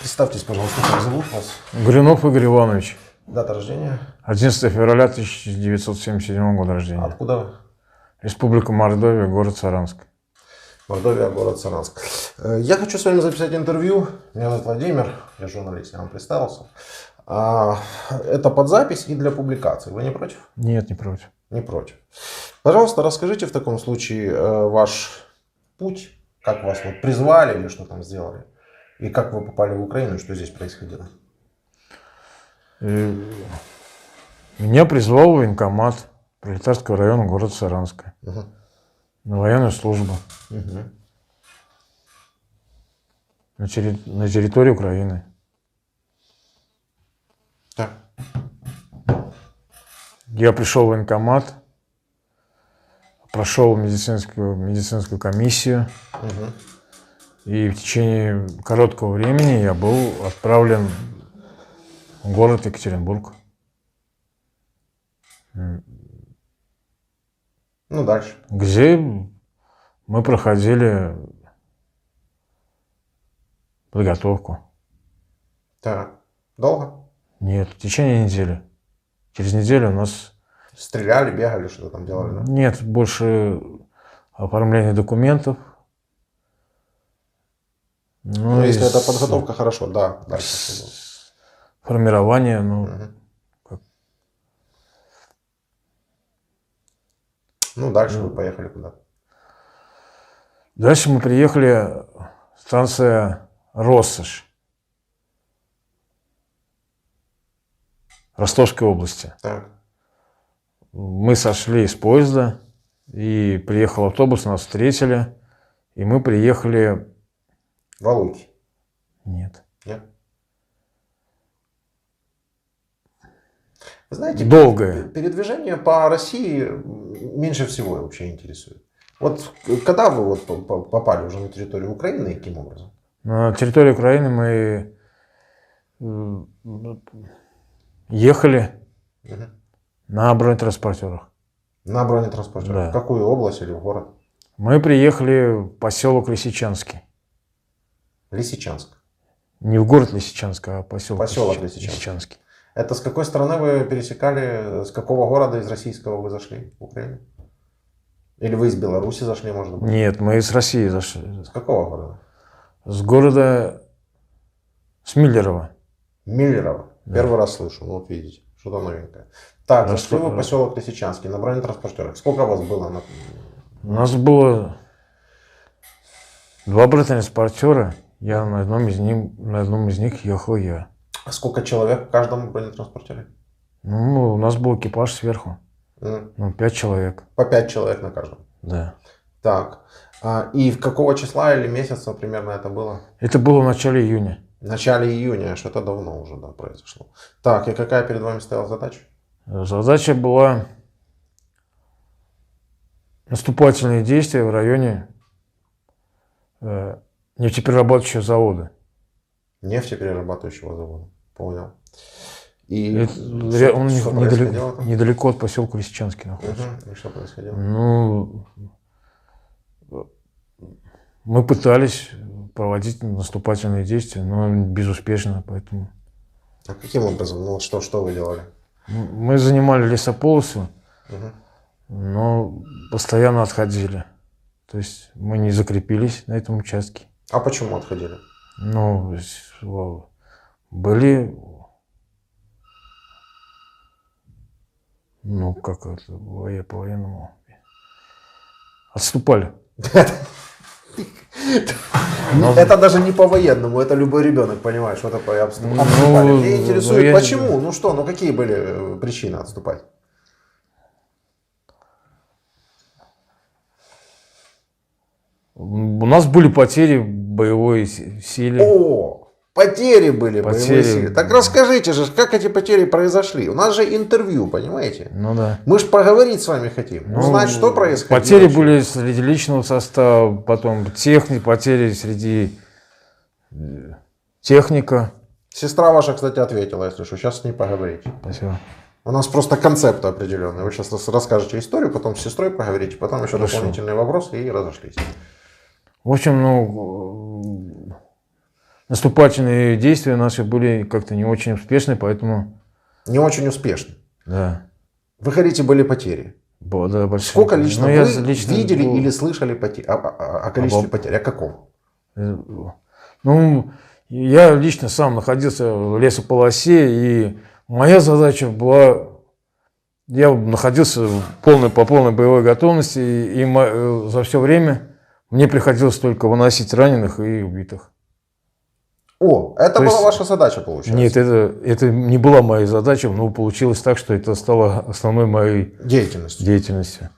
Представьтесь, пожалуйста, как зовут вас? Горюнов Игорь Иванович. Дата рождения? 11 февраля 1977 года рождения. Откуда вы? Республика Мордовия, город Саранск. Мордовия, город Саранск. Я хочу с вами записать интервью. Меня зовут Владимир, я журналист, я вам представился. Это под запись и для публикации. Вы не против? Нет, не против. Не против. Пожалуйста, расскажите в таком случае ваш путь, как вас вот призвали или что там сделали, и как вы попали в Украину, и что здесь происходило. Меня призвал военкомат Пролетарского района города Саранска на военную службу на территории Украины. Так. Я пришел в военкомат, прошел медицинскую комиссию, и в течение короткого времени я был отправлен в город Екатеринбург. Ну, дальше. Где мы проходили подготовку. Так. Долго? Нет, в течение недели. Через неделю у нас... Стреляли, бегали, что-то там делали, да? Нет, больше оформления документов. Ну, если это подготовка, хорошо, да. Дальше. Формирование, ну... Ну, дальше вы поехали куда? Дальше мы приехали, станция Россошь, Ростовской области. Так. Мы сошли из поезда, и приехал автобус, нас встретили, и мы приехали... В Алуки? Нет. Нет? Вы знаете, долгое. Передвижение по России меньше всего вообще интересует. Вот когда вы вот попали уже на территорию Украины и каким образом? На территорию Украины мы ехали на бронетранспортерах. На бронетранспортерах? Да. В какую область или в город? Мы приехали в поселок Лисичанский. Лисичанск? Не в город Лисичанск, а поселок Лисичанск. Лисичанский. Это с какой стороны вы пересекали, с какого города из российского вы зашли в Украину? Или вы из Беларуси зашли, может быть? Нет, мы из России зашли. С какого города? С города Миллерово. Миллерово. Да. Первый раз слышу, вот видите, что-то новенькое. Так, зашли вы в поселок Лисичанский на бронетранспортерах. Сколько вас было? У нас было 2 бронетранспортера. Я на одном из них ехал я. А сколько человек в каждом бронетранспортере? Ну, у нас был экипаж сверху. 5 человек. По 5 человек на каждом? Да. Так. И в какого числа или месяца примерно это было? Это было в начале июня. В начале июня, что-то давно уже, да, произошло. Так, и какая перед вами стояла задача? Задача была наступательные действия в районе нефтеперерабатывающего завода. Нефтеперерабатывающего завода. Понял. И он недалеко от поселка Лисичанский находится. И что происходило? Ну, мы пытались проводить наступательные действия, но безуспешно, поэтому... А каким образом? Ну, что вы делали? Мы занимали лесополосу, но постоянно отходили. То есть мы не закрепились на этом участке. А почему отходили? Ну, были... Ну, как это, по-военному. Отступали. Это даже не по-военному, это любой ребенок понимает, что такое отступали. Мне интересует, почему? Ну что, ну какие были причины отступать? У нас были потери боевой силы. О, потери были боевой силы. Так расскажите же, как эти потери произошли? У нас же интервью, понимаете? Ну да. Мы же поговорить с вами хотим, узнать, что происходило. Потери были среди личного состава, потом потери среди техника. Сестра ваша, кстати, ответила, если что, сейчас с ней поговорить. Спасибо. У нас просто концепт определенный. Вы сейчас расскажете историю, потом с сестрой поговорите, потом еще дополнительные вопросы и разошлись. В общем, ну, наступательные действия наши были как-то не очень успешны, поэтому... Не очень успешно. Да. Вы говорите, были потери. Да, большие. Сколько лично Ну, вы лично видели был... или слышали о количестве потерь? О каком? Ну, я лично сам находился в лесополосе, и моя задача была... Я находился по полной боевой готовности, и за все время мне приходилось только выносить раненых и убитых. О, это То была есть... ваша задача, получается? Нет, это не была моя задача, но получилось так, что это стало основной моей деятельностью.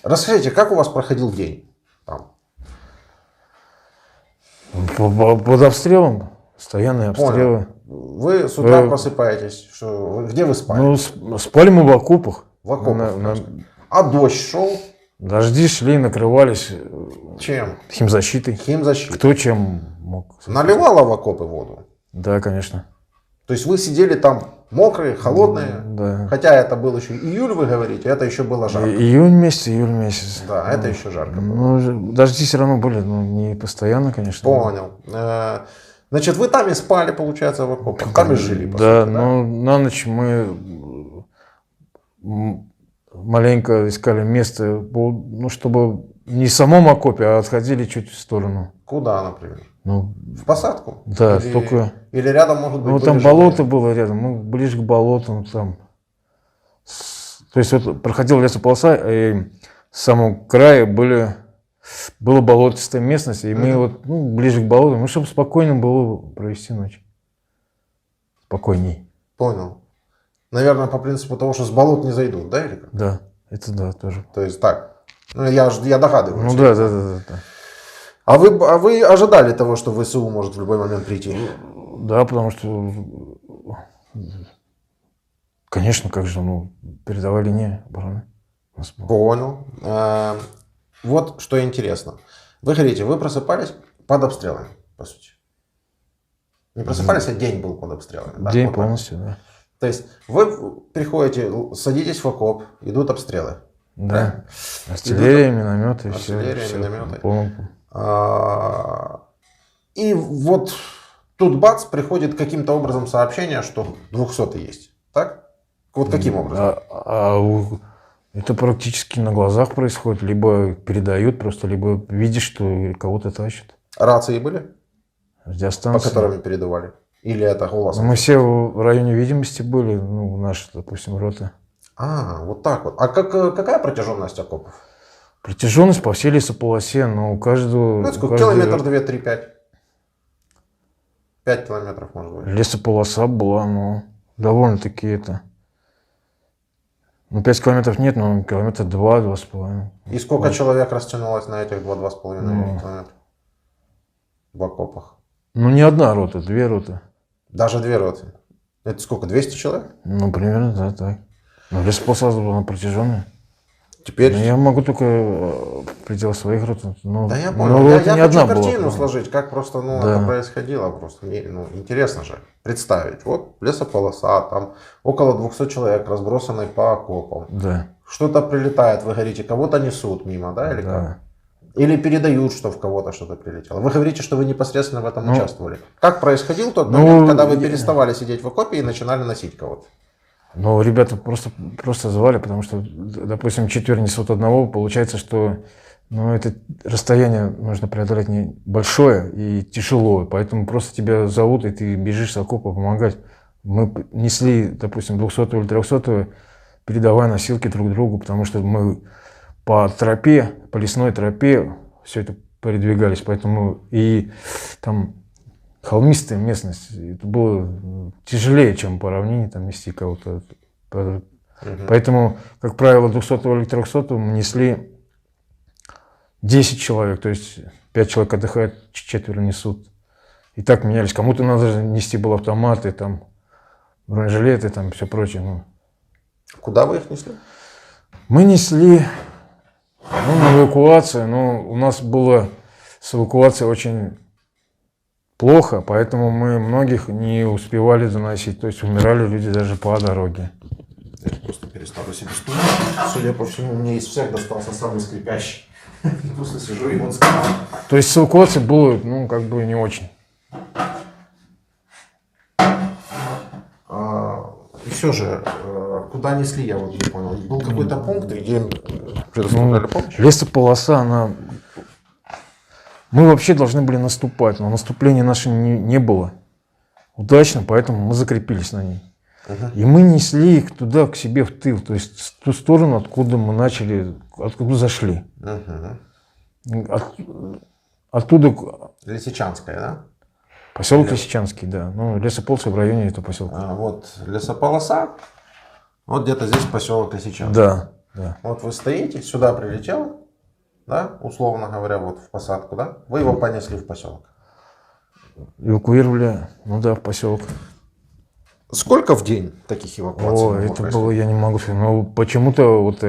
Расскажите, как у вас проходил день там? Под обстрелом, постоянные обстрелы. Понял. Вы с утра просыпаетесь, где вы спали? Ну, спали мы в окопах. В окопах. А дождь шел? Дожди шли, накрывались. Чем? Химзащитой. Химзащитой. Кто чем мог. Наливало в окопы воду? Да, конечно. То есть вы сидели там мокрые, холодные? Да. Хотя это был еще июль, вы говорите, это еще было жарко. Июль месяц. Да, это еще жарко было. Ну, дожди все равно были, но не постоянно, конечно. Понял. Значит, вы там и спали, получается, в окопах, там и жили, по да, сути, но на ночь мы маленько искали место, ну, чтобы не в самом окопе, а отходили чуть в сторону. Куда, например? Ну, в посадку? Да, только... Или рядом, может быть, ну, там болото было рядом, мы ближе к болотам там. То есть вот проходила лесополоса, и в самом крае была болотистая местность, и мы вот ближе к болоту, чтобы спокойно было провести ночь. Спокойней. Понял. Наверное, по принципу того, что с болот не зайдут, да, или как? Да, это да, тоже. То есть так. Ну, я догадываюсь. Ну да. А вы ожидали того, что ВСУ может в любой момент прийти? Да, потому что, конечно, как же, передовая линия обороны. Понял. Вот что интересно. Вы говорите, вы просыпались под обстрелами, по сути. Не просыпались, а день был под обстрелами. Да? День вот полностью, да. То есть вы приходите, садитесь в окоп, идут обстрелы. Да. Артиллерия, минометы, артиллерия, все. минометы. И вот тут бац, приходит каким-то образом сообщение, что 200 есть. Так? Вот каким образом? Это практически на глазах происходит. Либо передают просто, либо видишь, что кого-то тащат. Рации были? Радиостанции. По которым передавали? Или это голос? Мы все в районе видимости были, наши, допустим, роты. Вот так вот. А какая протяженность окопов? Протяженность по всей лесополосе, но у каждого... Ну, сколько? Километр 2, 3, 5? 5 километров, может быть. Лесополоса была, довольно-таки это... 5 километров нет, но километра 2, 2,5. И сколько человек растянулось на этих 2-2,5 километра? В окопах? Не одна рота, 2 роты. Даже 2 роты? Это сколько, 200 человек? Примерно, да, так. Но лесополоса была протяженная. Теперь... Я могу только в пределах своих рот. Да я понял. Я хочу картину сложить, как просто да. это происходило. Просто интересно же представить. Вот лесополоса, там около 200 человек разбросаны по окопам. Да. Что-то прилетает, вы говорите, кого-то несут мимо, да, или как? Или передают, что в кого-то что-то прилетело. Вы говорите, что вы непосредственно в этом участвовали. Как происходил тот момент, когда вы переставали сидеть в окопе и начинали носить кого-то? Ребята просто звали, потому что, допустим, 4 несут одного, получается, что это расстояние нужно преодолеть большое и тяжело, поэтому просто тебя зовут, и ты бежишь с окопа помогать. Мы несли, допустим, 200 или 300, передавая носилки друг другу, потому что мы по тропе, по лесной тропе все это передвигались, поэтому и там холмистая местность, это было тяжелее, чем по равнине там нести кого-то. Поэтому, как правило, 200 или 300 мы несли 10 человек, то есть 5 человек отдыхают, 4 несут. И так менялись. Кому-то надо нести было автоматы, там, бронежилеты, там, все прочее. Куда вы их несли? Мы несли на эвакуацию, но у нас было с эвакуацией очень плохо, поэтому мы многих не успевали заносить. То есть умирали люди даже по дороге. Я просто переставлю себе стул. Судя по всему, мне из всех достался самый скрипящий. Просто сижу и вот скрипаю. То есть с эвакуацией было, не очень. все же, куда несли, я вот не понял. Был какой-то пункт, где им предоставляли помощь? Лесополоса, она... Мы вообще должны были наступать, но наступления нашего не было удачно, поэтому мы закрепились на ней. И мы несли их туда, к себе в тыл, то есть в ту сторону, откуда мы начали, откуда зашли. Оттуда... Лисичанская, да? Поселок Лисичанский, да. Ну, лесополосы в районе этого поселка. Вот лесополоса, вот где-то здесь поселок Лисичанский. Да, да. Вот вы стоите, сюда прилетел, да, условно говоря, вот в посадку, да? Вы его понесли в поселок. Эвакуировали, ну да, в поселок. Сколько в день таких эвакуаций? О, это было, я не могу сказать, но почему-то вот,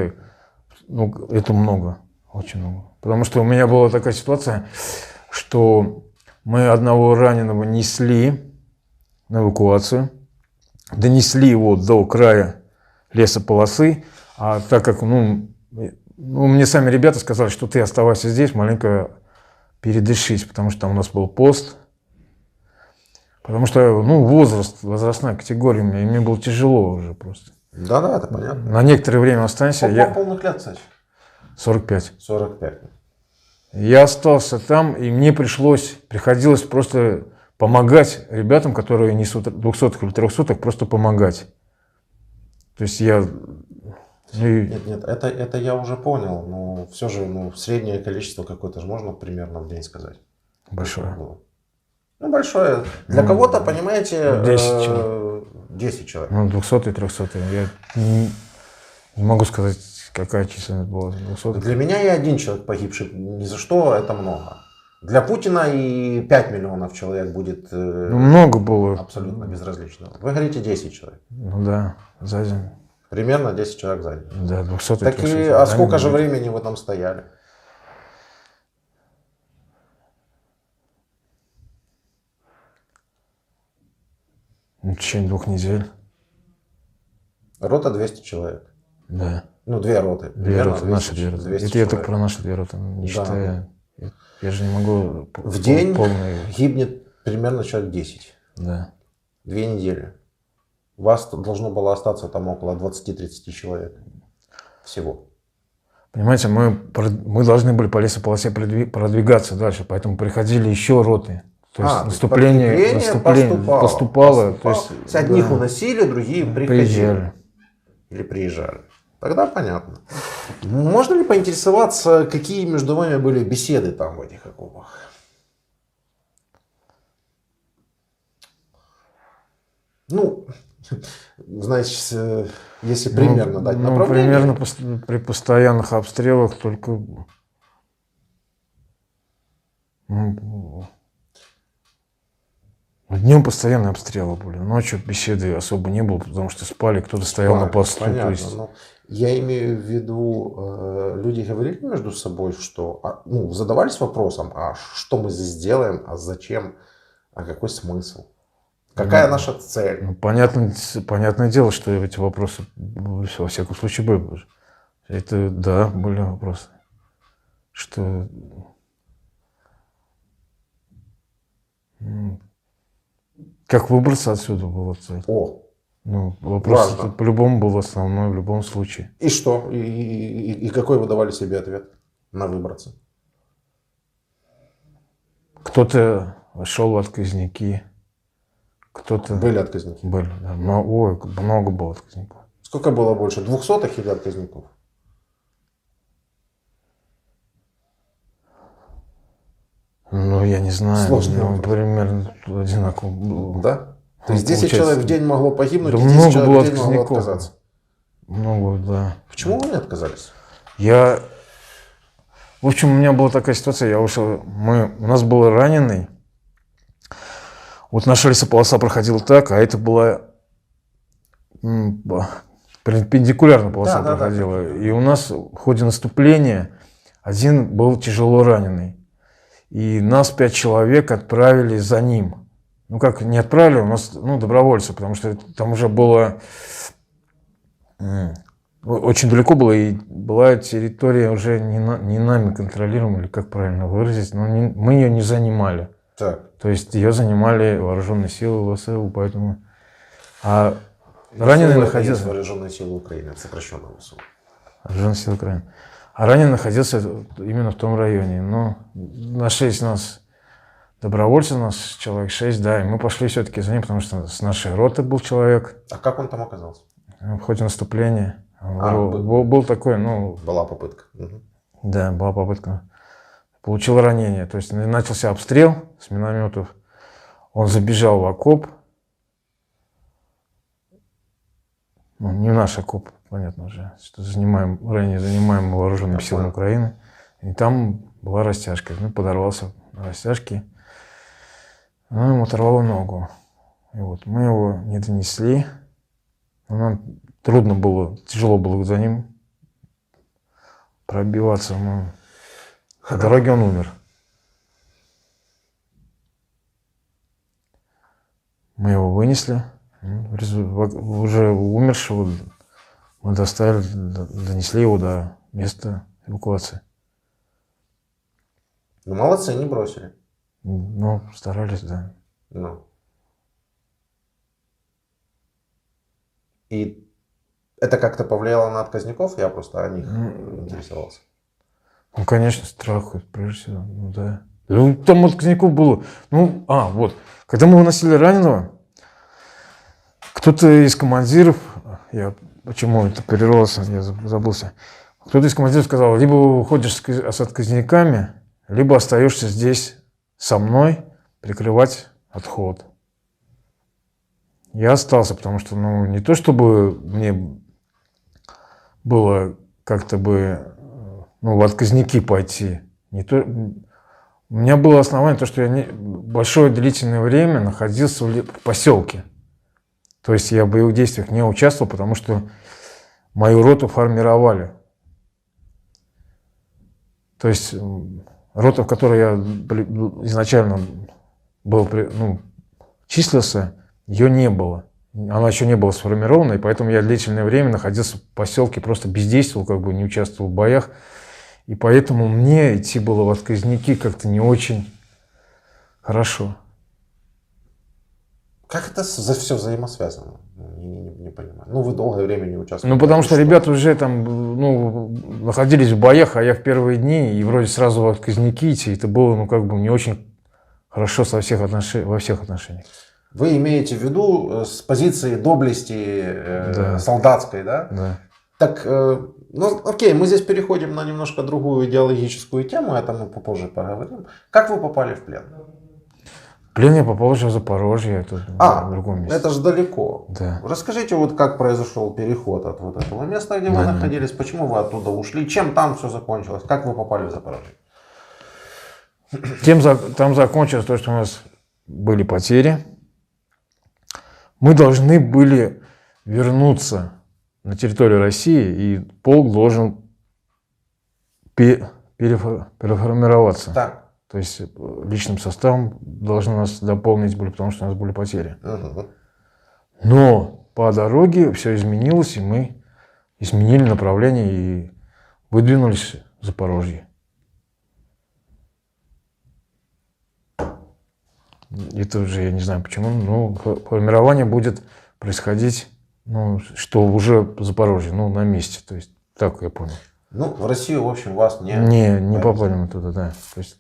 ну, это много, очень много. Потому что у меня была такая ситуация, что мы одного раненого несли на эвакуацию, донесли его до края лесополосы, а так как, ну, мне сами ребята сказали, что ты оставайся здесь, маленько передышись, потому что там у нас был пост. Потому что, ну, возрастная категория у меня, и мне было тяжело уже просто. Да, это понятно. На некоторое время останься. Я полных лет, кстати. 45. 45. Я остался там, и мне приходилось просто помогать ребятам, которые несут 200-х или 300-х, просто помогать. То есть я... Нет, это я уже понял, но все же, ну, среднее количество какое-то же можно примерно в день сказать. Большое. Ну, большое. Для кого-то, понимаете, 10 человек. 10 человек. Ну, 200-й, 300-й. Я не могу сказать, какая численность была. 200-й. Для меня и один человек погибший ни за что, это много. Для Путина и 5 миллионов человек будет много было. Абсолютно безразлично. Вы говорите 10 человек. Ну да, за день. Примерно 10 человек за день. Да, 200-й, Так 300-й. а сколько же времени вы там стояли? В течение 2 недель. Рота 200 человек. Да. Ну, 2 роты. Две роты, наши 2 роты. Это я только про наши 2 роты, не считая. Я же не могу... В день гибнет примерно человек 10. Да. 2 недели. У вас должно было остаться там около 20-30 человек всего. Понимаете, мы должны были по лесополосе продвигаться дальше, поэтому приходили еще роты. То есть наступление поступало. То есть, одних уносили, другие приходили. Или приезжали. Тогда понятно. Можно ли поинтересоваться, какие между вами были беседы там в этих окопах? Ну, значит, если примерно дать направление. Примерно при постоянных обстрелах только... Днем постоянные обстрелы были, ночью беседы особо не было, потому что спали, кто-то стоял на посту. Понятно, но я имею в виду, люди говорили между собой, что, ну, задавались вопросом, а что мы здесь делаем, а зачем, а какой смысл, какая наша цель? Ну, понятное дело, что эти вопросы во всяком случае были. Это, да, были вопросы. Что... Как выбраться отсюда было цель? Ну, вопрос по-любому был основной в любом случае. И что? И какой вы давали себе ответ на выбраться? Кто-то шел в отказники, кто-то... Были отказники? Были, да. Много было отказников. Сколько было больше, 200-х или отказников? Ну, я не знаю. Сложно. Примерно одинаково было. Да? То есть 10 человек в день могло погибнуть, да, и 10 человек в день могло отказаться? Много, да. Почему вы не отказались? В общем, у меня была такая ситуация, я ушел, у нас был раненый. Вот наша лесополоса проходила так, а это была перпендикулярно полоса проходила. Да. И у нас в ходе наступления один был тяжело раненый. И нас 5 человек отправили за ним. Ну как, не отправили, у нас, добровольцы, потому что там уже было... Очень далеко было, и была территория уже не нами контролируемая, или как правильно выразить, но мы ее не занимали. Так. То есть ее занимали вооруженные силы ВСУ, поэтому... раненый ВСУ находился... Вооруженные силы Украины, сокращенно ВСУ. Вооруженные силы Украины. А раненый находился именно в том районе. Но нашлись нас добровольцы, у нас человек 6, да, и мы пошли все-таки за ним, потому что с нашей роты был человек. А как он там оказался? В ходе наступления. Был такой, ну... Была попытка. Угу. Да, была попытка. Получил ранение. То есть начался обстрел с минометов. Он забежал в окоп. Ну, не в наш окоп, понятно уже, что ранее занимаем вооруженными силами Украины. И там была растяжка. Ну, подорвался на растяжке. Ну, ему оторвало ногу. И вот мы его не донесли. Но нам трудно было, тяжело было за ним пробиваться. Но по дороге он умер. Мы его вынесли. Уже умершего мы доставили, донесли его до места эвакуации. Ну, молодцы, не бросили. Ну, старались, да. Ну. И это как-то повлияло на отказников? Я просто о них интересовался. Ну, конечно, страх, прежде всего, ну да. Ну, там отказников было. Ну, вот. Когда мы выносили раненого, кто-то из командиров, почему это перервался, я забылся, кто-то из командиров сказал, либо уходишь с отказниками, либо остаешься здесь со мной прикрывать отход. Я остался, потому что, ну, не то чтобы мне было как-то бы, ну, в отказники пойти. У меня было основание то, что я большое длительное время находился в поселке. То есть я в боевых действиях не участвовал, потому что мою роту формировали. То есть рота, в которой я изначально числился, ее не было. Она еще не была сформирована, и поэтому я длительное время находился в поселке, просто бездействовал, как бы не участвовал в боях. И поэтому мне идти было в отказники как-то не очень хорошо. Как это все взаимосвязано? Не понимаю. Ну, вы долгое время не участвовали. Ну, потому что ребята уже там, находились в боях, а я в первые дни, и вроде сразу в отказники идти. Это было, не очень хорошо во всех отношениях. Вы имеете в виду с позиции доблести солдатской, да? Да. Так, окей, мы здесь переходим на немножко другую идеологическую тему, это мы попозже поговорим. Как вы попали в плен? В плен я попал уже в Запорожье, это в другом месте. Это же далеко. Да. Расскажите, вот как произошел переход от вот этого места, где вы находились, почему вы оттуда ушли, чем там все закончилось, как вы попали в Запорожье? Там закончилось то, что у нас были потери. Мы должны были вернуться на территорию России, и полк должен переформироваться. Так. То есть личным составом должны нас дополнить были, потому что у нас были потери. Угу. Но по дороге все изменилось, и мы изменили направление и выдвинулись в Запорожье. Это уже я не знаю почему, но формирование будет происходить, что уже в Запорожье, на месте. То есть так я понял. В Россию, в общем, вас не попали мы туда, да. То есть...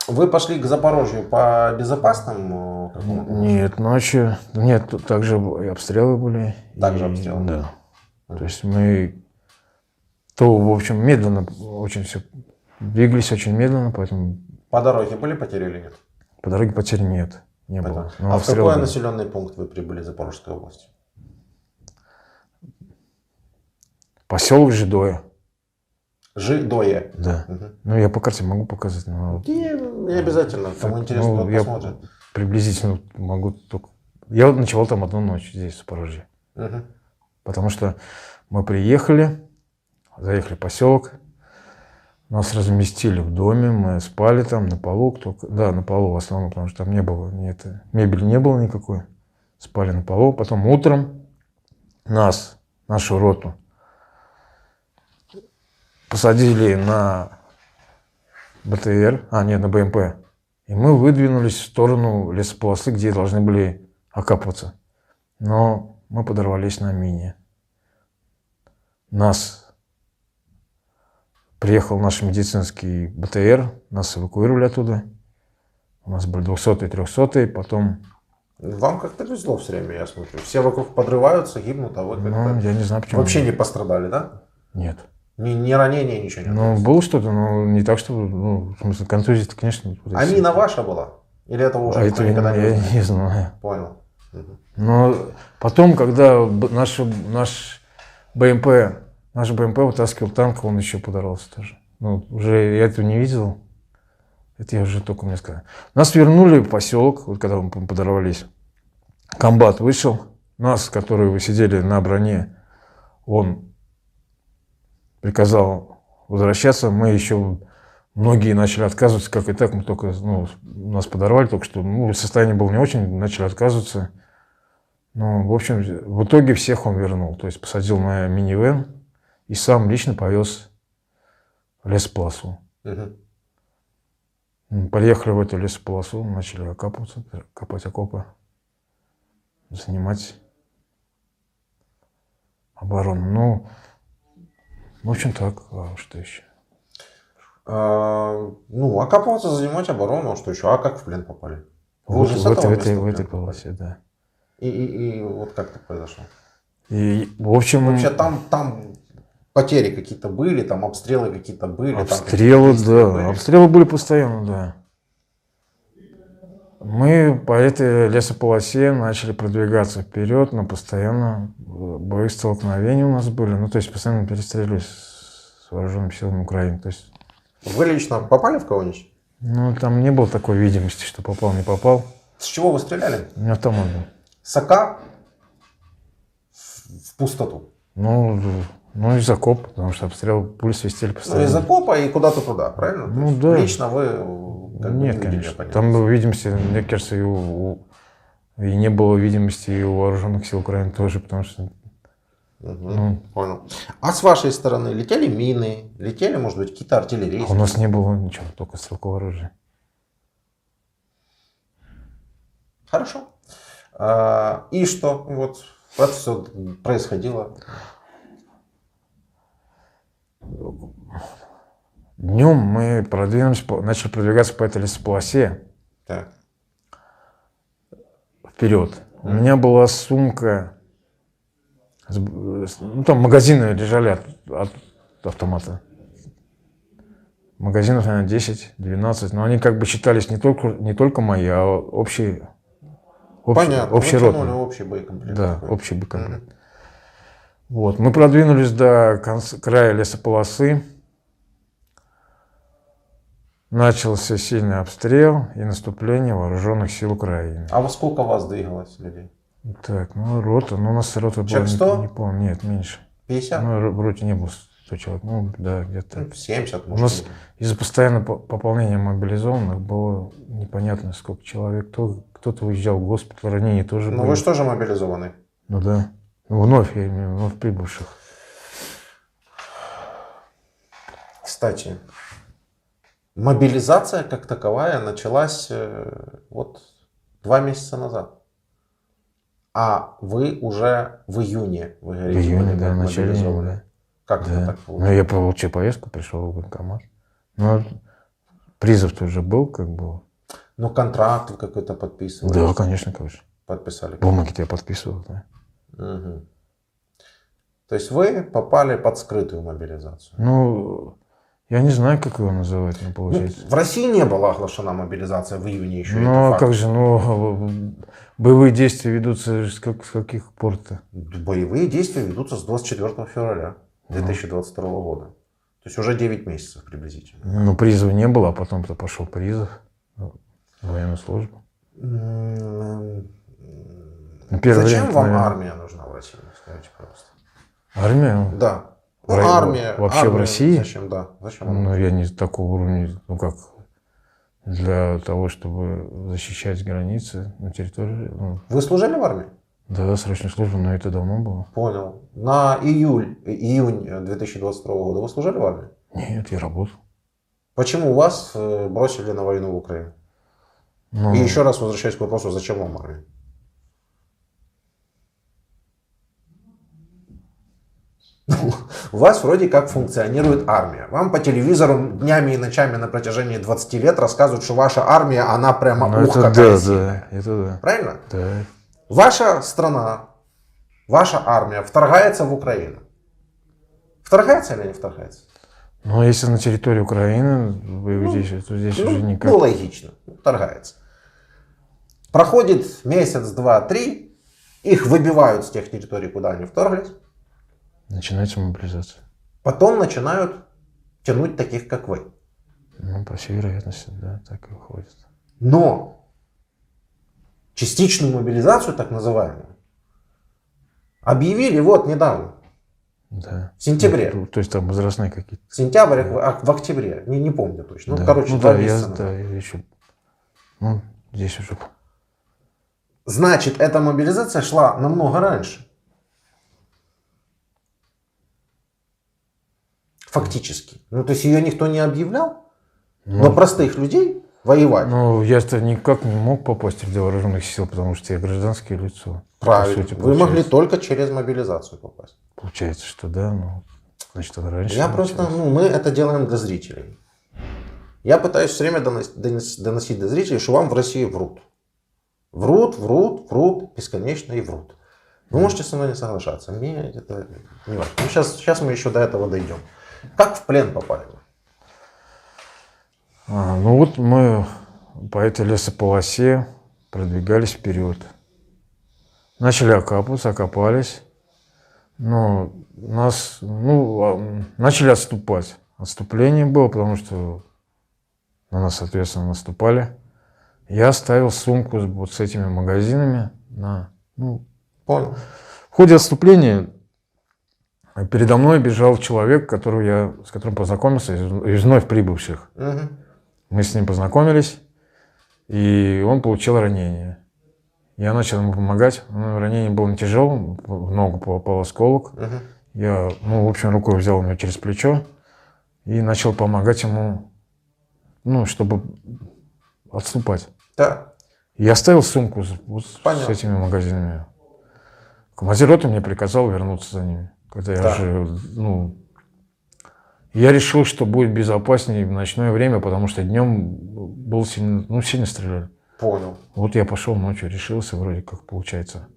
Вы пошли к Запорожью по безопасному какому-то? Нет, ночью. Нет, также и обстрелы были. Также обстрелы? Да. То есть мы в общем, медленно очень все двигались, очень медленно, поэтому... По дороге были потери или нет? По дороге потерь нет, не было. А в какой населенный пункт вы прибыли в Запорожской области? Поселок Жидое. Жидое? Да. Угу. Я по карте могу показать, но... Не обязательно, кому интересно, я посмотрит. Приблизительно могу только... Я ночевал там одну ночь здесь, в Запорожье. Угу. Потому что мы приехали, заехали в поселок, нас разместили в доме, мы спали там на полу. На полу в основном, потому что там не было мебели не было никакой. Спали на полу. Потом утром нашу роту, посадили на БТР, на БМП. И мы выдвинулись в сторону лесополосы, где должны были окапываться. Но мы подорвались на мине. Приехал наш медицинский БТР, нас эвакуировали оттуда. У нас были 200-й, 300-й, потом... Вам как-то везло все время, я смотрю. Все вокруг подрываются, гибнут, а вы как-то я не знаю, почему. вообще не пострадали, да? Нет. Ни ранения, ничего не Ну, было что-то, но не так, что... Ну, в смысле, контузия, конечно... А мина ваша была? Или это уже это никогда не я узнает? не знаю. Понял. Но потом, когда наш БМП вытаскивал танк, он еще подорвался тоже. Ну, уже я этого не видел. Это я уже только мне сказал. Нас вернули в поселок, вот когда мы подорвались. Комбат вышел. Нас, которые сидели на броне, он приказал возвращаться. Мы еще... Многие начали отказываться, как и так. Мы только, нас подорвали только что. Состояние было не очень, начали отказываться. Ну, в общем, в итоге всех он вернул. То есть посадил на минивэн и сам лично повез в лесополосу. Поехали в эту лесополосу, начали окапываться, копать окопы, занимать оборону. Ну, в общем, так. А что еще? Окапываться, занимать оборону, а что еще? А как в плен попали? Вы Вот уже с в этого места этой полосе, да. И вот как это произошло? И, в общем... Вообще там потери какие-то были, там обстрелы какие-то были? Обстрелы, да. Были? Обстрелы были постоянно, да. Мы по этой лесополосе начали продвигаться вперед, но постоянно боестолкновения у нас были. Ну, то есть постоянно перестреливались с вооруженными силами Украины. То есть... Вы лично попали в кого-нибудь? Ну, там не было такой видимости, что попал, не попал. С чего вы стреляли? У меня автомат был. С АК в пустоту? Ну, из окопа, потому что обстрел, пули свистели постоянно. Из окопа и куда-то туда, правильно? Ну, да. Лично вы Нет, конечно. Там было видимости, мне кажется, и не было видимости и у вооруженных сил Украины тоже, потому что... Понял. А с вашей стороны летели мины, летели, может быть, какие-то артиллерийские? У нас не было ничего, только стрелковое оружие. Хорошо. И что? Вот это все происходило. Днем мы начали продвигаться по этой лесополосе. Так. Вперед. У меня была сумка, там магазины лежали от автомата. Магазинов, наверное, 10-12, но они как бы считались не только мои, а общие. Понятно, общий рот. Общий боекомплект. Да, общий боекомплект. Вот. Мы продвинулись до края лесополосы. Начался сильный обстрел и наступление вооруженных сил Украины. А во сколько вас двигалось людей? Так, рота, у нас рота была, 100? не помню, нет, меньше. 50? В роте не было 100 человек, да, где-то. 70, У нас из-за постоянного пополнения мобилизованных было непонятно, сколько человек. Кто-то уезжал в госпиталь, ранения тоже были. Ну вы же тоже мобилизованный? Ну да, вновь прибывших. Кстати, мобилизация как таковая началась вот 2 месяца назад. А вы уже в июне, вы говорите, в июне, да, мобилизованы. Да. Как это так получилось? Я получил повестку, пришел в военкомат. Ну, призыв-то уже был, как бы. Ну, контракт вы какой-то подписывали? Да, конечно. Подписали. Бумаги-то я подписывал, да. Угу. То есть вы попали под скрытую мобилизацию? Ну, я не знаю, как его называть, но получается. В России не была оглашена мобилизация в июне еще. Ну, а как же, боевые действия ведутся с каких пор-то? Боевые действия ведутся с 24 февраля 2022 года. То есть уже 9 месяцев приблизительно. Ну, призыва не было, а потом-то пошел призыв в военную службу. Зачем вам армия нужна в России? Скажите, пожалуйста. Армия? Да. Армия. Вообще армия, в России? Зачем, да. Зачем Ну, я не такого уровня, как для того, чтобы защищать границы на территории. Вы служили в армии? Да, срочная служба, но это давно было. Понял. На июнь 2022 года вы служили в армии? Нет, я работал. Почему вас бросили на войну в Украину? И еще раз возвращаясь к вопросу, зачем вам армия? У вас вроде как функционирует армия. Вам по телевизору днями и ночами на протяжении 20 лет рассказывают, что ваша армия, она прямо Ну, это какая да, сильная. да, это да. Правильно? Да. Ваша страна, ваша армия вторгается в Украину. Вторгается или не вторгается? Ну, если на территории Украины вы здесь, то здесь уже никак. Ну, логично. Вторгается. Проходит месяц, два, три. Их выбивают с тех территорий, куда они вторглись. Начинается мобилизация. Потом начинают тянуть таких, как вы. Ну, по всей вероятности, да, так и выходит. Но частичную мобилизацию, так называемую, объявили вот недавно. Да. В сентябре. Ну, то есть там возрастные какие-то. Сентябрь, в октябре. Не помню точно. Ну, Да. короче, ну, 2 да, месяца. да, я еще. Ну, здесь уже. Значит, эта мобилизация шла намного раньше. Фактически. Ну, то есть ее никто не объявлял, но простых людей воевать. Ну, я-то никак не мог попасть в ряды вооруженных сил, потому что я гражданское лицо. Правильно. По сути, Вы могли только через мобилизацию попасть. Получается, что да, ну, значит, это раньше. Я просто, мы это делаем для зрителей. Я пытаюсь все время доносить до зрителей, что вам в России врут. Врут, бесконечно и врут. Вы можете со мной не соглашаться. Мне это не важно. Ну, сейчас мы еще до этого дойдем. Как в плен попали? Ну вот мы по этой лесополосе продвигались вперед. Начали окапываться, окопались. Но нас, начали отступать. Отступление было, потому что на нас, соответственно, наступали. Я оставил сумку вот с этими магазинами Понял. В ходе отступления передо мной бежал человек, с которым познакомился, из вновь прибывших. Угу. Мы с ним познакомились, и он получил ранение. Я начал ему помогать. Ранение было не тяжелым, в ногу попал осколок. Угу. Я, в общем, рукой взял его через плечо и начал помогать ему, чтобы отступать. Да. Я оставил сумку с этими магазинами. Командир роты мне приказал вернуться за ними. Когда я решил, что будет безопаснее в ночное время, потому что днем было сильно стреляли. Понял. Вот я пошел ночью, решился, вроде как получается.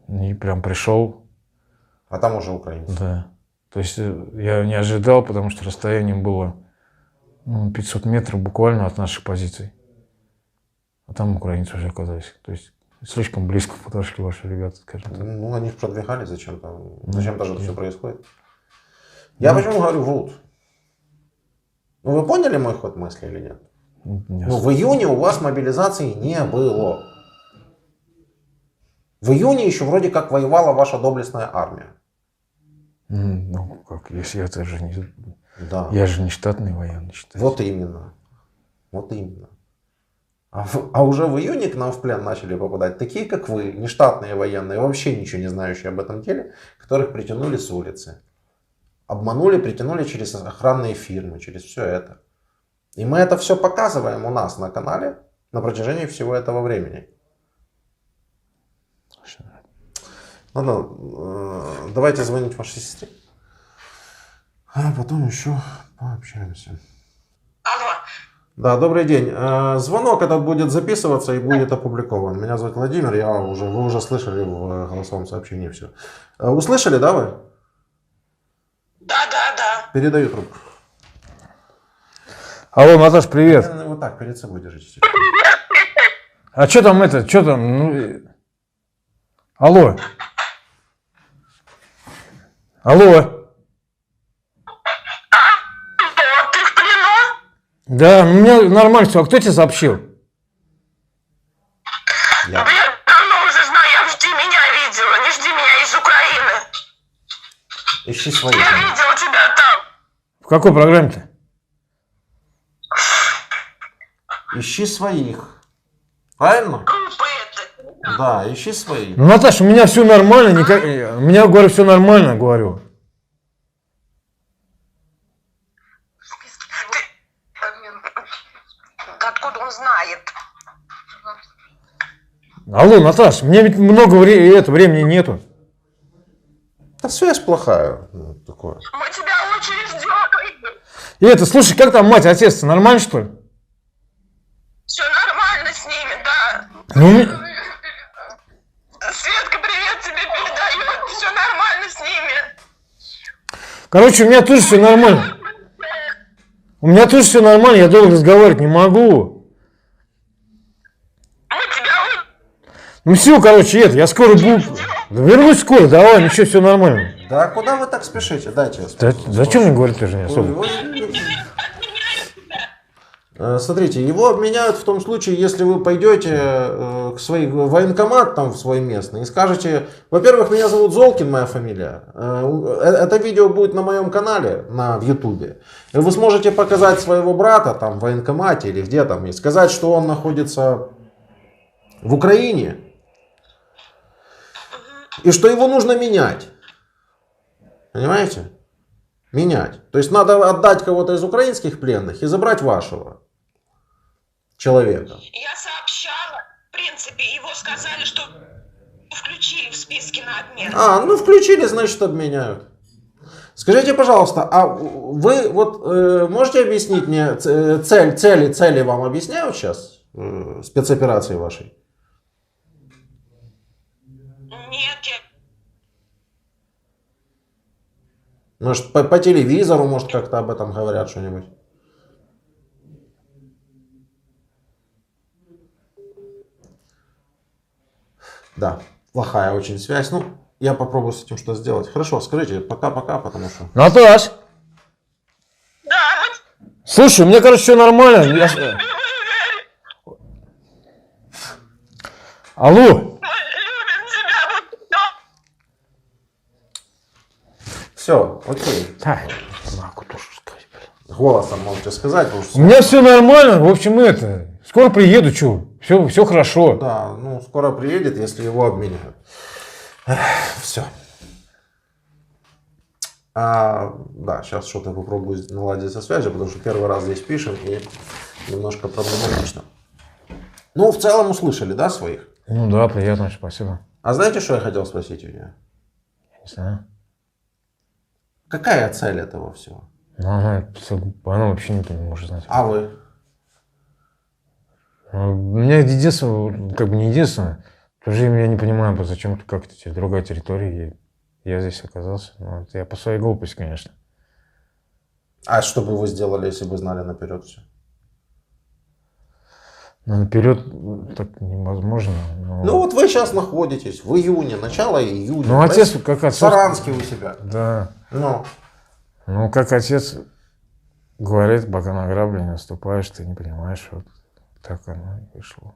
И прям пришел. А там уже украинцы. Да. То есть я не ожидал, потому что расстояние было 500 метров буквально от наших позиций. А там украинцы уже оказались. То есть слишком близко подошли ваши ребята, скажем так. Они же продвигались зачем-то. Зачем-то же это все происходит. Я почему говорю врут? Вы поняли мой ход мысли или нет? В июне у вас мобилизации не было. В июне еще вроде как воевала ваша доблестная армия. Как, если это же не... Да. Я же не штатный военный, считаю. Вот именно. Вот именно. А уже в июне к нам в плен начали попадать такие, как вы, нештатные военные, вообще ничего не знающие об этом деле, которых притянули с улицы. Обманули, притянули через охранные фирмы, через все это. И мы это все показываем у нас на канале на протяжении всего этого времени. Ладно, давайте звонить вашей сестре. А потом еще пообщаемся. Алло. Да, добрый день. Звонок этот будет записываться и будет опубликован. Меня зовут Владимир, вы уже слышали в голосовом сообщении все. Услышали, да, вы? Да. Передаю трубку. Алло, Наташ, привет. Вот так, перед собой держите. А что там Алло. Алло. Ты в плену? Да, у меня нормально все. А кто тебе сообщил? Я. Давно уже знаю, жди меня видела, не жди меня из Украины. Ищи своих. Я видела тебя там. В какой программе-то? Ищи своих. Правильно? Глупые ты. Да, ищи своих. Ну, Наташ, у меня все нормально. У меня, говорю, все нормально, говорю. Откуда он знает? Алло, Наташ, мне ведь много времени нету. Да связь плохая. Ну, такое. Мы тебя очень ждем. И это, слушай, как там мать, отец-то, нормально, что ли? Все нормально с ними, да. Ну, Светка привет тебе передает. Все нормально с ними. короче, у меня тоже все нормально. У меня тоже все нормально, я долго разговаривать не могу. Мы тебя Ну все, короче, это, я скоро буду... Да вернусь скоро, давай, ничего, все нормально. Да куда вы так спешите? Дайте я скажу. Зачем мне говорить тоже не особо? Смотрите, его обменяют в том случае, если вы пойдете к своей военкомат там в свой местный и скажете, во-первых, меня зовут Золкин, моя фамилия. Это видео будет на моем канале в Ютубе. И вы сможете показать своего брата там в военкомате или где там и сказать, что он находится в Украине и что его нужно менять. Понимаете? Менять. То есть надо отдать кого-то из украинских пленных и забрать вашего человека. Я сообщала, в принципе, его сказали, что включили в списки на обмен. Ну включили, значит обменяют. Скажите, пожалуйста, а вы вот можете объяснить мне цели вам объясняют сейчас спецоперации вашей? Нет, я... Может по телевизору, может как-то об этом говорят что-нибудь? Да, плохая очень связь. Ну, я попробую с этим что сделать. Хорошо, скажите пока-пока, потому что... Наташ, Да, мы слушай, у меня, короче, все нормально. Алло. любим тебя. Все, окей. Да, могу тоже сказать. Голосом можете сказать. Потому что... У меня все нормально, в общем, это. Скоро приеду, что? Все хорошо. Да, ну скоро приедет, если его обменяют. Все. Да, сейчас что-то попробую наладить со связью, потому что первый раз здесь пишем и немножко проблематично. Ну, в целом услышали, да, своих? Ну да, приятно, спасибо. А знаете, что я хотел спросить у нее? Не знаю. Какая цель этого всего? Ну, она вообще не может знать. А вы? У меня единственное, как бы не единственное, в то же время я не понимаю, зачем как это другая территория, и я здесь оказался. Ну, это я по своей глупости, конечно. А что бы вы сделали, если бы знали наперед все? Но наперед так невозможно. Но... Ну вот вы сейчас находитесь в июне, начало июня. Ну отец как отец. В Саранске у себя. Да. Ну. Ну как отец говорит, пока на грабли не наступаешь, ты не понимаешь, вот так оно и вышло.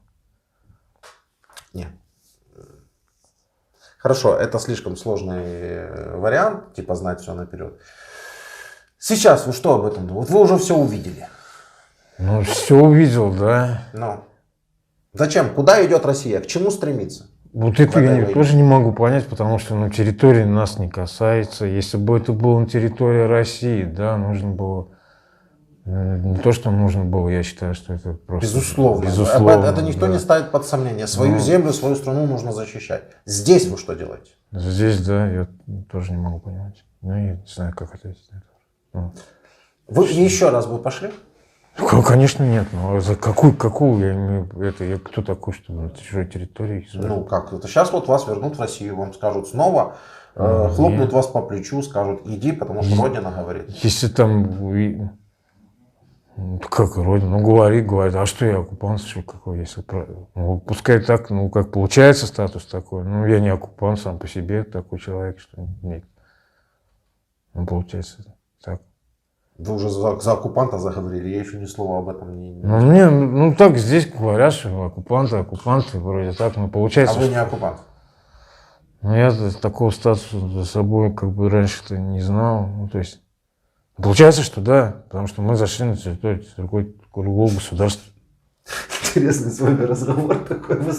Нет. Хорошо, это слишком сложный вариант, типа знать все наперед. Сейчас вы что об этом думаете? Вот вы уже все увидели. Ну все увидел, да. Ну. Зачем? Куда идет Россия? К чему стремится? Вот это я тоже не могу понять, потому что на территории нас не касается. Если бы это было на территории России, да, нужно было... Не то, что нужно было, я считаю, что это просто... Безусловно. Это никто не ставит под сомнение. Свою землю, свою страну нужно защищать. Здесь вы что делаете? Здесь, да, я тоже не могу понимать. Ну, я не знаю, как ответить на это. Ну. Вы еще раз бы пошли? Конечно, нет. Но за какую я имею это? Я кто такой, чтобы на чужой территории? Ну как? Это сейчас вот вас вернут в Россию, вам скажут снова, хлопнут вас по плечу, скажут, иди, потому что Родина говорит. Если там... Как Родина? Ну, говорит, а что я оккупант, что какой, если... Ну, пускай так, ну, как получается статус такой. Ну, я не оккупант сам по себе, такой человек, что нет. Ну, получается так. Вы уже за оккупанта заговорили, я еще ни слова об этом не... Ну, так здесь говорят, что оккупанты, вроде так, но получается... А вы не оккупант? Ну, я такого статуса за собой как бы раньше-то не знал, ну, то есть... Получается, что да, потому что мы зашли на территорию другого государства. Интересный с вами разговор такой, вы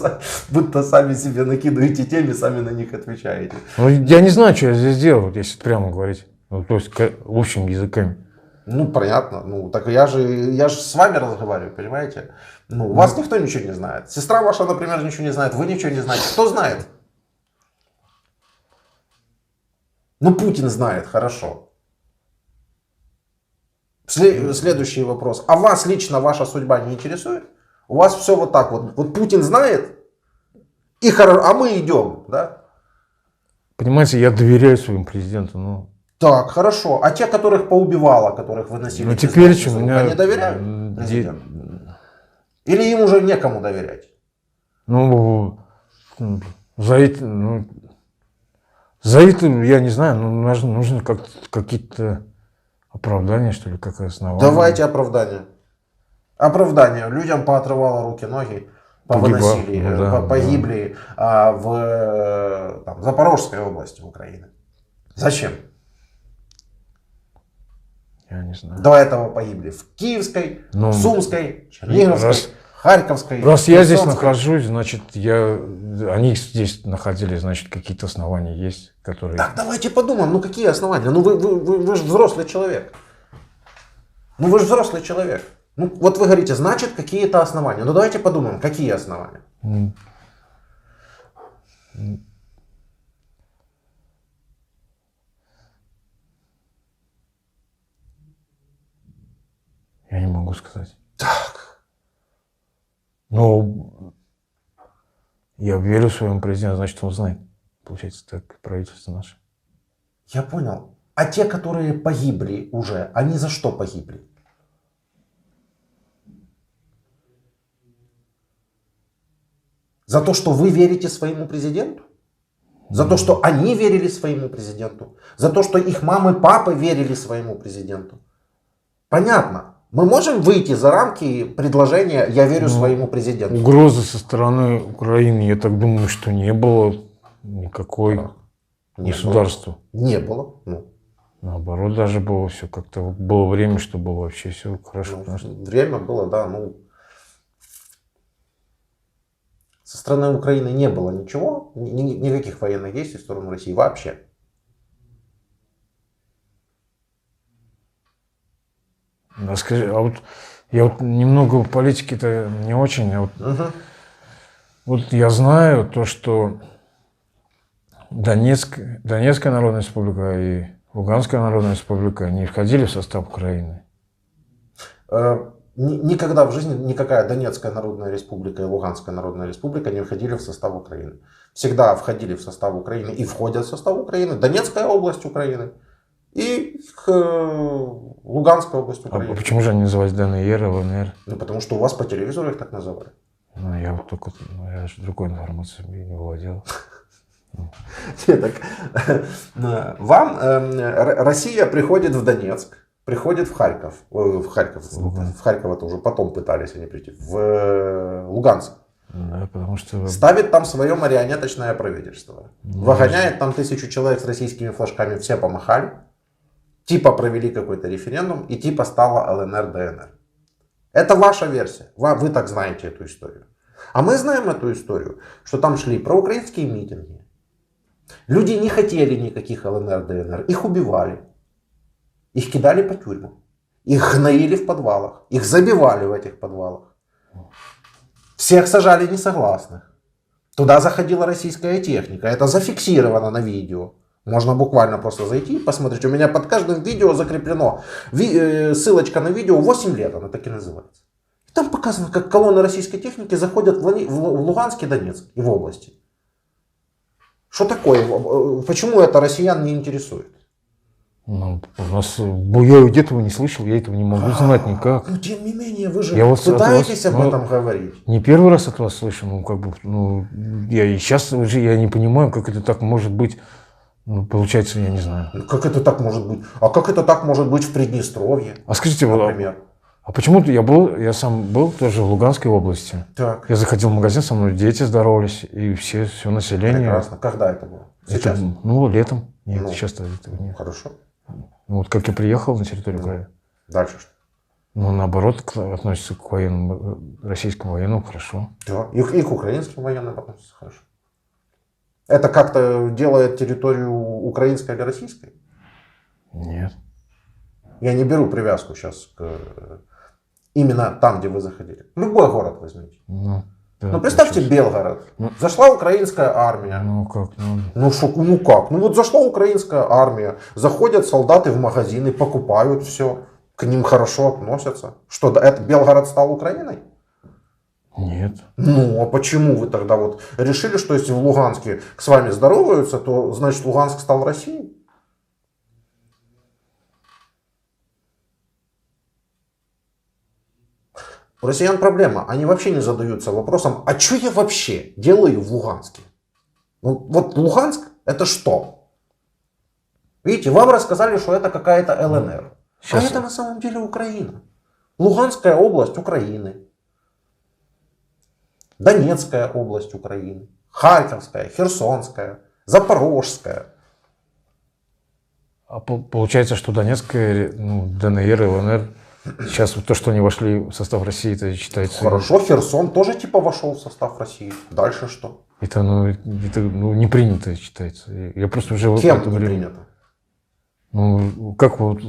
будто сами себе накидываете темы, сами на них отвечаете. Ну, я не знаю, что я здесь делал, если прямо говорить, ну, то есть общими языками. Ну, понятно, ну, так я же с вами разговариваю, понимаете? Ну, вас никто ничего не знает. Сестра ваша, например, ничего не знает, вы ничего не знаете. Кто знает? Ну, Путин знает хорошо. Следующий вопрос. А вас лично ваша судьба не интересует? У вас все вот так вот. Вот Путин знает, а мы идем, да? Понимаете, я доверяю своему президенту, ну. Так, хорошо. А те, которых поубивало, которых выносили? Ну, теперь у меня... Они доверяют президенту? Или им уже некому доверять? Ну, за это, я не знаю, нужно какие-то оправдания, что ли, как основание. Давайте оправдания. Оправдания. Людям поотрывало руки, ноги, повыносили, погибли в Запорожской области Украины. Зачем? Я не знаю. До этого погибли в Киевской, Сумской, Черниговской, Харьковской. Раз я здесь нахожусь, значит, они здесь находились, значит, какие-то основания есть, которые... Так, давайте подумаем, ну какие основания? Ну вы же взрослый человек. Ну вы же взрослый человек. Ну вот вы говорите, значит, какие-то основания. Ну давайте подумаем, какие основания? Я не могу сказать. Так. Ну, я верю своему президенту, значит, он знает. Получается, так правительство наше. Я понял. А те, которые погибли уже, они за что погибли? За то, что вы верите своему президенту? За то, что они верили своему президенту? За то, что их мамы, папы верили своему президенту? Понятно. Мы можем выйти за рамки предложения «я верю своему президенту». Угрозы со стороны Украины, я так думаю, что не было никакой государству. Не было. Ну. Наоборот, даже было все как-то, было время, что было вообще все хорошо. Время было, да, ну. Со стороны Украины не было ничего, никаких военных действий в сторону России вообще. А скажи, а вот я вот немного в политике-то не очень, а вот я знаю то, что Донецкая Народная Республика и Луганская Народная Республика не входили в состав Украины. Никогда в жизни никакая Донецкая Народная Республика и Луганская Народная Республика не входили в состав Украины. Всегда входили в состав Украины и входят в состав Украины Донецкая область Украины и Луганская область Украины. А почему же они назывались ДНР, ЛНР? Ну, потому что у вас по телевизору их так называли. Ну, я вот только, я же другой информацией не владел. Вам Россия приходит в Донецк, приходит в Харьков. В Харьков это уже потом пытались они прийти. В Луганск. Да, потому что... Ставит там свое марионеточное правительство. Выгоняет там 1000 человек с российскими флажками, все помахали. Типа провели какой-то референдум и типа стала ЛНР, ДНР. Это ваша версия. Вы так знаете эту историю. А мы знаем эту историю, что там шли проукраинские митинги. Люди не хотели никаких ЛНР, ДНР. Их убивали. Их кидали по тюрьмам. Их гноили в подвалах. Их забивали в этих подвалах. Всех сажали несогласных. Туда заходила российская техника. Это зафиксировано на видео. Можно буквально просто зайти и посмотреть. У меня под каждым видео закреплено ссылочка на видео 8 лет. Оно так и называется. И там показано, как колонны российской техники заходят в Луганск и Донецк и в области. Что такое? Почему это россиян не интересует? Ну, у нас, я этого не слышал, я этого не могу знать никак. Ну, тем не менее, вы же пытаетесь об этом говорить. Не первый раз от вас слышу, я и сейчас уже я не понимаю, как это так может быть. Ну, получается, я не знаю. Как это так может быть? А как это так может быть в Приднестровье? А скажите, например? А почему-то я сам был тоже в Луганской области. Так. Я заходил в магазин, со мной дети здоровались, и все население. Прекрасно. Когда это было? Сейчас? Летом. Нет, сейчас-то этого нет. Хорошо. Вот как я приехал на территорию края. Дальше что? Ну, наоборот, относится к военным, российскому военному хорошо. Да, и к украинским военным относится хорошо. Это как-то делает территорию украинской или российской? Нет. Я не беру привязку сейчас к именно там, где вы заходили. Любой город возьмите. Да, Ну, представьте получается. Белгород. Ну. Зашла украинская армия. Ну как, ну, Ну как? Ну вот зашла украинская армия, заходят солдаты в магазины, покупают все, к ним хорошо относятся. Что, да, это Белгород стал Украиной? нет. Ну, а почему вы тогда вот решили, что если в Луганске с вами здороваются, то значит Луганск стал Россией? У россиян проблема, они вообще не задаются вопросом, а что я вообще делаю в Луганске? Ну, вот Луганск это что? Видите, вам рассказали, что это какая-то ЛНР. Сейчас- А это на самом деле Украина. Луганская область Украины. Донецкая область Украины. Харьковская, Херсонская, Запорожская. А получается, что Донецкая, ну, ДНР, ЛНР, сейчас вот то, что они вошли в состав России, это считается... Хорошо, Херсон тоже типа вошел в состав России. Дальше что? Это, ну, не принято считается. Я просто уже... в Кем это не время- принято? Ну, как вот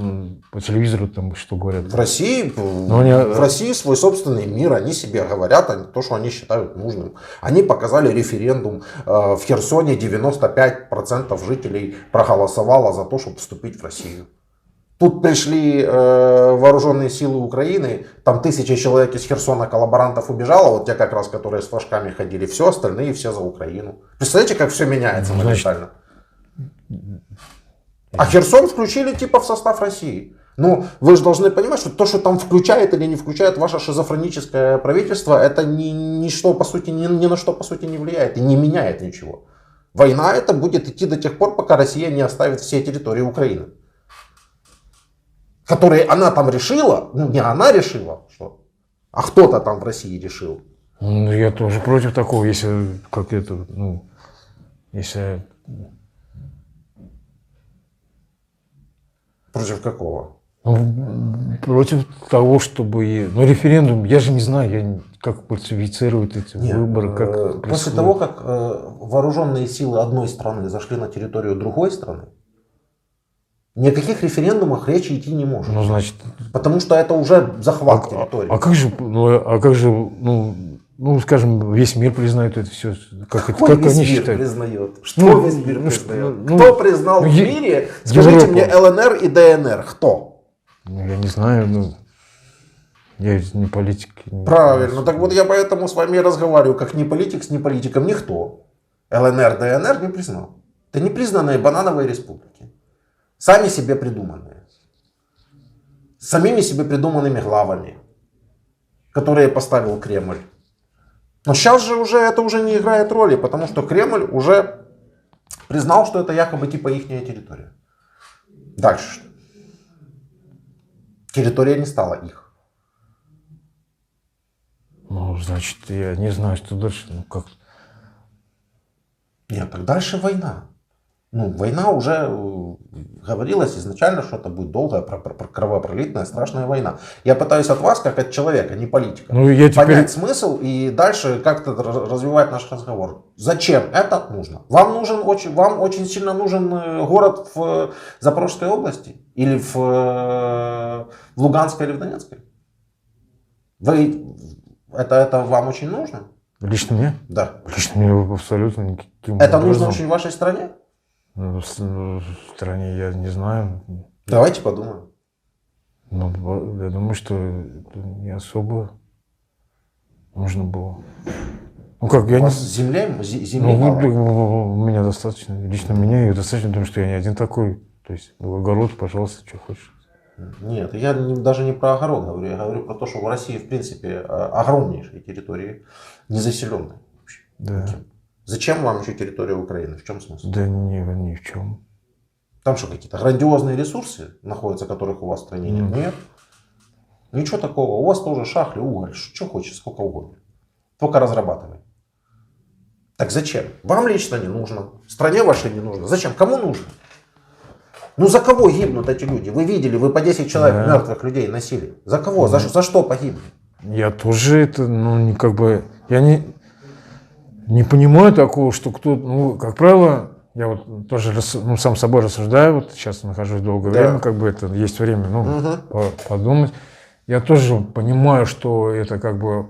по телевизору там что говорят? В России, они- в России свой собственный мир, они себе говорят то, что они считают нужным. Они показали референдум. В Херсоне 95% жителей проголосовало за то, чтобы вступить в Россию. Тут пришли вооруженные силы Украины, там 1000 человек из Херсона коллаборантов убежало, вот те как раз, которые с флажками ходили, все остальные все за Украину. Представляете, как все меняется Ну, значит- моментально? А Херсон включили типа в состав России. Ну, вы же должны понимать, что то, что там включает или не включает ваше шизофреническое правительство, это ничто, по сути, ни на что по сути не влияет и не меняет ничего. Война это будет идти до тех пор, пока Россия не оставит все территории Украины. Которые она там решила, ну не она решила, что, а кто-то там в России решил. Ну, я тоже против такого, если как это, ну, если... Против какого? Ну, против того, чтобы... Ну, референдум, я же не знаю, как фальсифицируют эти Нет, выборы, как после происходит. того, как вооруженные силы одной страны зашли на территорию другой страны, ни о каких референдумах речи идти не может. Ну, значит... Потому что это уже захват территории. А как же, ну, скажем, весь мир признает это все, как Какой весь они мир считают? признает? Что Ну, весь мир ну, признает? ну, Кто признал ну, в мире? Скажите Европа. мне ЛНР и ДНР. Кто? Ну, я не знаю, ну, я ведь не политик. Правильно. Так вот я поэтому с вами и разговариваю, как не политик с неполитиком. Никто ЛНР, ДНР не признал. Это непризнанные банановые республики. Сами себе придуманные. С самими себе придуманными главами, которые поставил Кремль. Но сейчас же уже это уже не играет роли, потому что Кремль уже признал, что это якобы типа ихняя территория. Дальше что? Территория не стала их. Ну, значит, я не знаю, что дальше. Ну, как? Нет, так дальше война. Ну, война уже говорилось изначально, что это будет долгая, кровопролитная, страшная война. Я пытаюсь от вас, как от человека, не политика, Ну, я теперь... понять смысл и дальше как-то развивать наш разговор. Зачем это нужно? Вам очень сильно нужен город в Запорожской области? Или в Луганской или в Донецкой? Это вам очень нужно? Лично мне? Да. Лично мне абсолютно никаким Это образом. нужно очень вашей стране? В стране я не знаю. Давайте подумаем. Но я думаю, что это не особо нужно было. Ну как, я У не... вас земли Ну, мало. у меня достаточно, лично меня ее достаточно, думаю, что я не один такой. То есть огород, пожалуйста, что хочешь. Нет, я даже не про огород говорю, я говорю про то, что в России, в принципе, огромнейшие территории незаселенные. Да. Зачем вам еще территория Украины? В чем смысл? Да ни в чем. Там что, какие-то грандиозные ресурсы находятся, которых у вас в стране нет? Нет. Ничего такого. У вас тоже шахли, уголь, что хочешь, сколько угодно. Только разрабатывай. Так зачем? Вам лично не нужно. Стране вашей не нужно. Зачем? Кому нужно? Ну за кого гибнут эти люди? Вы видели, вы по 10 человек мертвых людей носили. За кого? За что погибли? Я тоже это, ну, как бы, я не понимаю такого, что кто, ну, как правило, я вот тоже сам собой рассуждаю, вот сейчас нахожусь долгое время, как бы это есть время, ну, подумать. Я тоже понимаю, что это как бы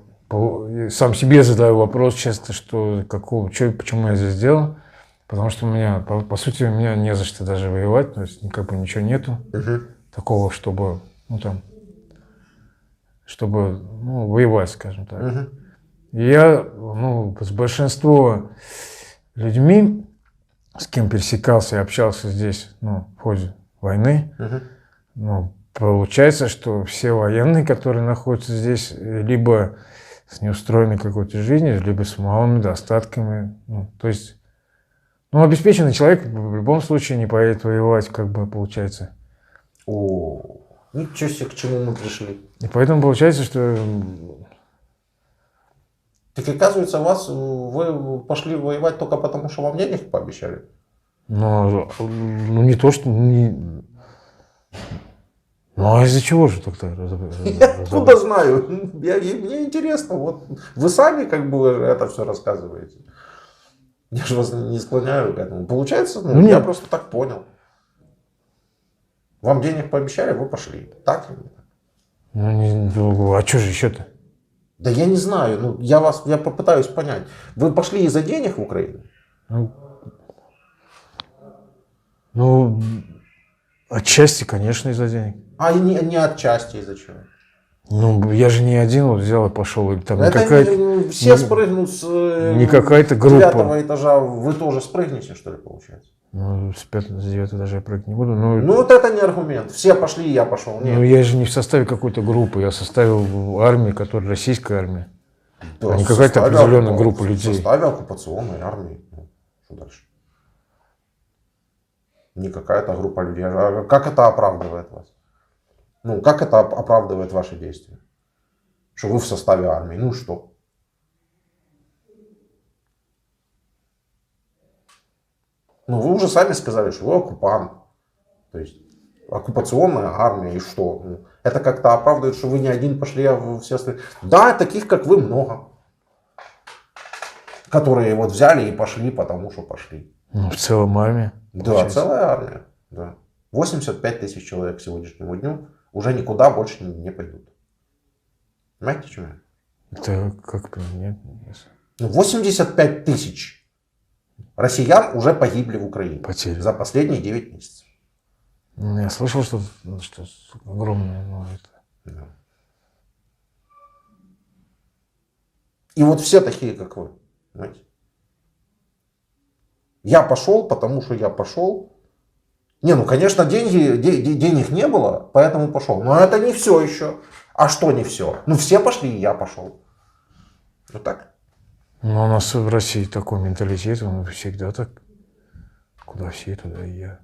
сам себе задаю вопрос часто, что почему я здесь сделал. Потому что у меня, по сути, у меня не за что даже воевать, то есть как бы ничего нету такого, чтобы, воевать, скажем так. И я, с большинством людьми, с кем пересекался и общался здесь, в ходе войны, получается, что все военные, которые находятся здесь, либо с неустроенной какой-то жизнью, либо с малыми достатками, то есть, обеспеченный человек в любом случае не поедет воевать, как бы получается. Ничего себе, к чему мы пришли. И поэтому получается, что... Так оказывается, вы пошли воевать только потому, что вам денег пообещали? Не то, что... а из-за чего же тогда? Я откуда знаю? Мне интересно. Вот вы сами как бы это все рассказываете. Я же вас не склоняю к этому. Получается, я просто так понял. Вам денег пообещали, вы пошли. Так или нет? А что же еще-то? Да я не знаю. Я попытаюсь понять. Вы пошли из-за денег в Украину? Отчасти, конечно, из-за денег. А не отчасти из-за чего? Я же не один взял и пошел. Или там все спрыгнут с не какая-то группа. 9 этажа, вы тоже спрыгнете, что ли, получается? С 9 этажа я прыгать не буду. Вот это не аргумент. Все пошли, и я пошел. Нет. Я же не в составе какой-то группы. Я составил армию, которая российская армия. Да, а не какая-то определенная группа людей. В составе оккупационной армии. Что дальше? Не какая-то группа людей. А как это оправдывает вас? Как это оправдывает ваши действия? Что вы в составе армии? Что? Вы уже сами сказали, что вы оккупант. То есть оккупационная армия и что? Это как-то оправдывает, что вы не один пошли, а все остальные. Да, таких как вы много. Которые взяли и пошли, потому что пошли. В целом армия. Да, получается. целая армия. Да. 85 тысяч человек к сегодняшнему дню уже никуда больше не пойдут. Понимаете, что я? Это как нет. 85 тысяч россиян уже погибли в Украине. Потери. За последние 9 месяцев. Я слышал, что огромное. Да. И вот все такие, как вы. Понимаете? Я пошел, потому что я пошел. Конечно, денег не было, поэтому пошел. Но это не все еще. А что не все? Все пошли, и я пошел. Вот так. У нас в России такой менталитет, он всегда так. Куда все, туда и я.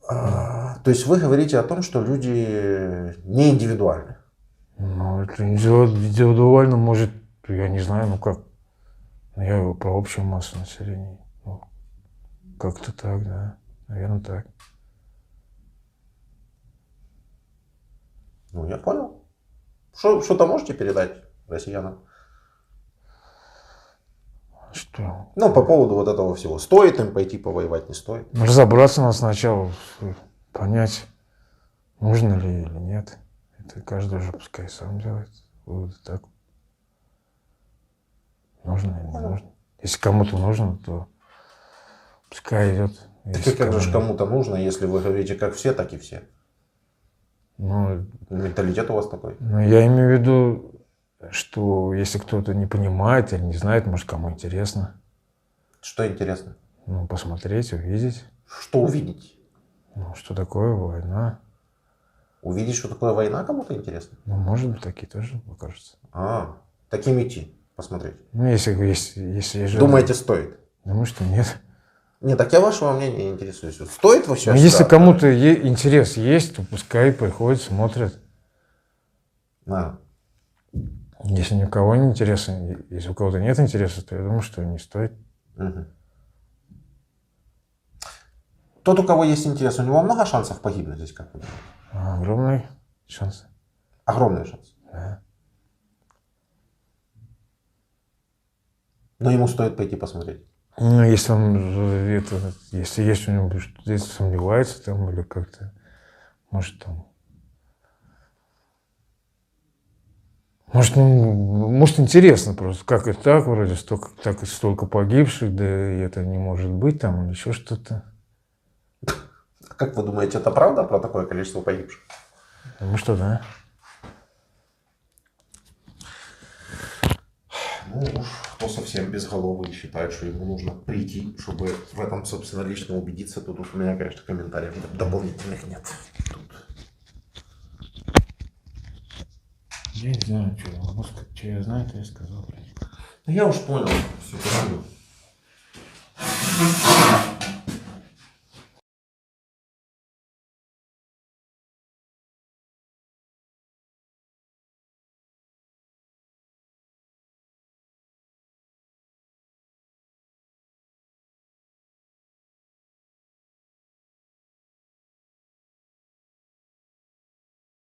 То есть вы говорите о том, что люди не индивидуальны? Это индивидуально, может, я не знаю, как. Я про общую массу населения. Как-то так, да. Наверное, так. Я понял. Что-то можете передать россиянам? Что? По поводу вот этого всего. Стоит им пойти повоевать, не стоит? Разобраться надо сначала, понять, нужно ли или нет. Это каждый уже пускай сам делает. Вот так. Нужно или не нужно. Если кому-то нужно, то пускай идет. Так как же кому-то нужно, если вы говорите как все, так и все. Менталитет у вас такой. Я имею в виду, что если кто-то не понимает или не знает, может, кому интересно. Что интересно? Посмотреть, увидеть. Что увидеть? Что такое война. Увидеть, что такое война, кому-то интересно? Может быть, такие тоже покажутся. Таким идти, посмотреть. Если Думаете, стоит? Думаю, что нет. Нет, так я вашего мнения интересуюсь. Стоит вообще? Если кому-то интерес есть, то пускай приходят, смотрят. Если ни у кого не интересно, если у кого-то нет интереса, то я думаю, что не стоит. Тот, у кого есть интерес, у него много шансов погибнуть здесь, как вы думаете? Огромный шанс. Огромный шанс. Да. Но ему стоит пойти посмотреть. Если он если есть у него что-то сомневается там или как-то, может там. Может, интересно просто, как это так, вроде столько погибших, да и это не может быть, там, или еще что-то. А как вы думаете, это правда про такое количество погибших? Ну что, да. Ну уж кто совсем безголовый считает, что ему нужно прийти, чтобы в этом, собственно, лично убедиться, то тут у меня, конечно, комментариев дополнительных нет. Тут. Я не знаю, что я знаю, то я сказал. Ну, я уж понял, все правильно.